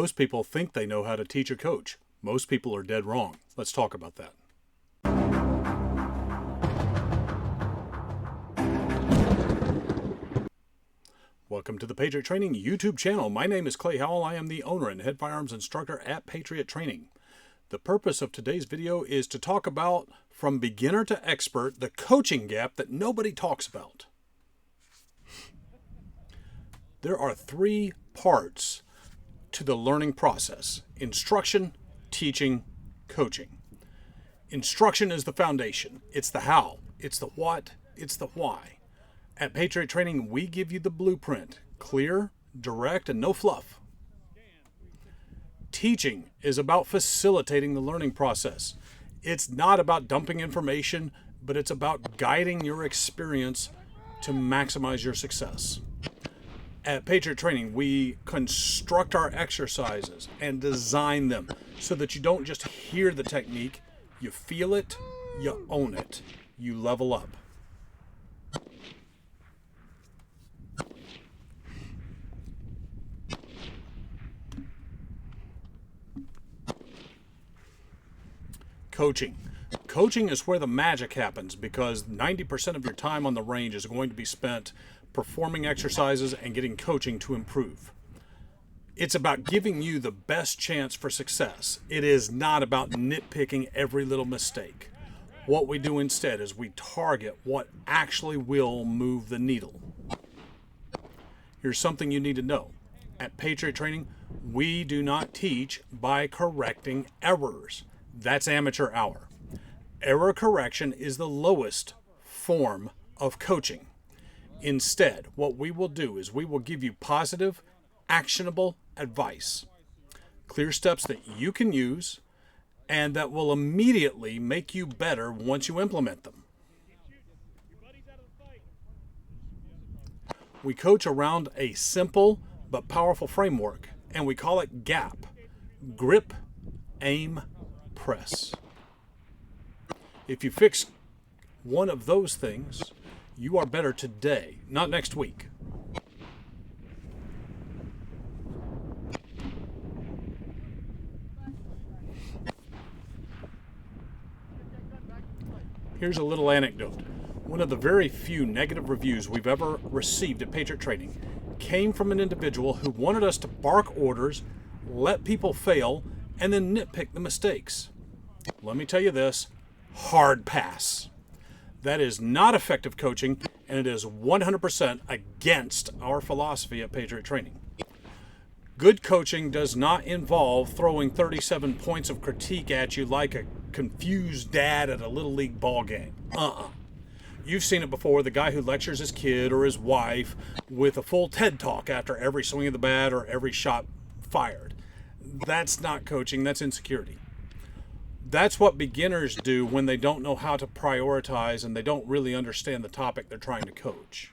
Most people think they know how to teach or coach. Most people are dead wrong. Let's talk about that. Welcome to the Patriot Training YouTube channel. My name is Clay Howell. I am the owner and head firearms instructor at Patriot Training. The purpose of today's video is to talk about, from beginner to expert, the coaching gap that nobody talks about. There are three parts to the learning process: instruction, teaching, coaching. Instruction is the foundation. It's the how, it's the what, it's the why. At Patriot Training, we give you the blueprint, clear, direct, and no fluff. Teaching is about facilitating the learning process. It's not about dumping information, but it's about guiding your experience to maximize your success. At Patriot Training, we construct our exercises and design them so that you don't just hear the technique, you feel it, you own it, you level up. Coaching. Coaching is where the magic happens, because 90% of your time on the range is going to be spent performing exercises and getting coaching to improve. It's about giving you the best chance for success. It is not about nitpicking every little mistake. What we do instead is we target what actually will move the needle. Here's something you need to know. At Patriot Training, we do not teach by correcting errors. That's amateur hour. Error correction is the lowest form of coaching. Instead, what we will do is we will give you positive, actionable advice. Clear steps that you can use and that will immediately make you better once you implement them. We coach around a simple but powerful framework, and we call it GAP. Grip, aim, press. If you fix one of those things, you are better today, not next week. Here's a little anecdote. One of the very few negative reviews we've ever received at Patriot Training came from an individual who wanted us to bark orders, let people fail, and then nitpick the mistakes. Let me tell you this, hard pass. That is not effective coaching, and it is 100% against our philosophy at Patriot Training. Good coaching does not involve throwing 37 points of critique at you like a confused dad at a little league ball game. You've seen it before, the guy who lectures his kid or his wife with a full TED talk after every swing of the bat or every shot fired. That's not coaching, that's insecurity. That's what beginners do when they don't know how to prioritize and they don't really understand the topic they're trying to coach.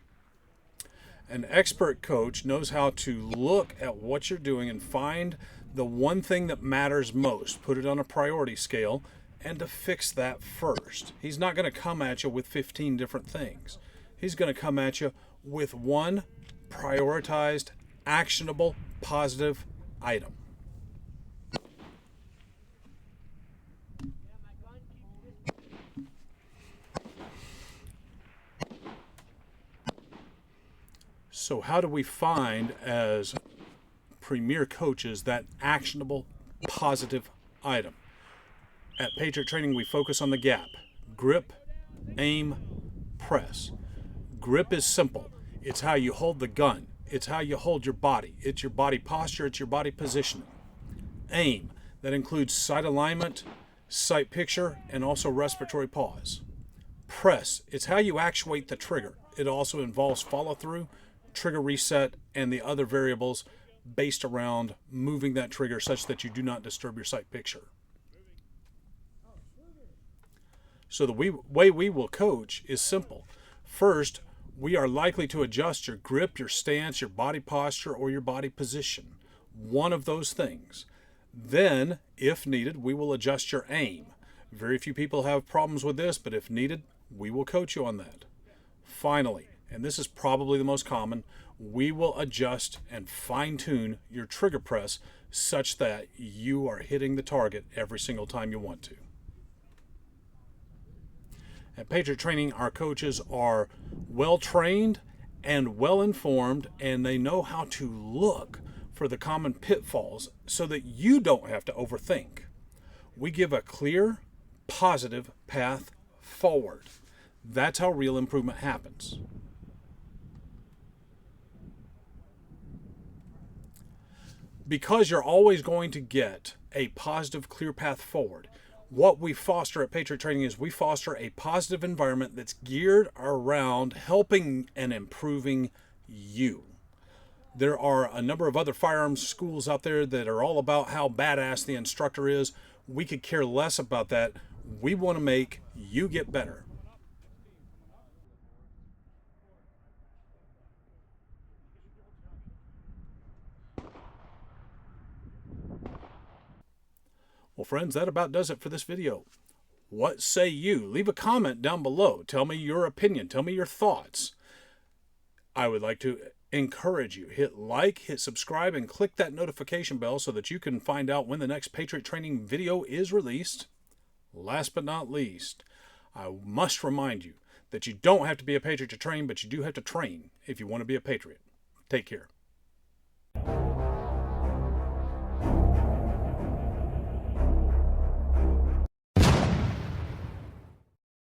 An expert coach knows how to look at what you're doing and find the one thing that matters most, put it on a priority scale, and to fix that first. He's not going to come at you with 15 different things. He's going to come at you with one prioritized, actionable, positive item. So how do we find, as premier coaches, that actionable, positive item? At Patriot Training, we focus on the GAP. Grip, aim, press. Grip is simple. It's how you hold the gun. It's how you hold your body. It's your body posture. It's your body positioning. Aim, that includes sight alignment, sight picture, and also respiratory pause. Press, it's how you actuate the trigger. It also involves follow-through, trigger reset, and the other variables based around moving that trigger such that you do not disturb your sight picture. So the way we will coach is simple. First, we are likely to adjust your grip, your stance, your body posture, or your body position. One of those things. Then, if needed, we will adjust your aim. Very few people have problems with this, but if needed, we will coach you on that. Finally, and this is probably the most common, we will adjust and fine-tune your trigger press such that you are hitting the target every single time you want to. At Patriot Training, our coaches are well trained and well informed, and they know how to look for the common pitfalls so that you don't have to overthink. We give a clear, positive path forward. That's how real improvement happens. Because you're always going to get a positive, clear path forward, what we foster at Patriot Training is we foster a positive environment that's geared around helping and improving you. There are a number of other firearms schools out there that are all about how badass the instructor is. We could care less about that. We want to make you get better. Well, friends, that about does it for this video. What say you? Leave a comment down below. Tell me your opinion. Tell me your thoughts. I would like to encourage you. Hit like, hit subscribe, and click that notification bell so that you can find out when the next Patriot Training video is released. Last but not least, I must remind you that you don't have to be a Patriot to train, but you do have to train if you want to be a Patriot. Take care.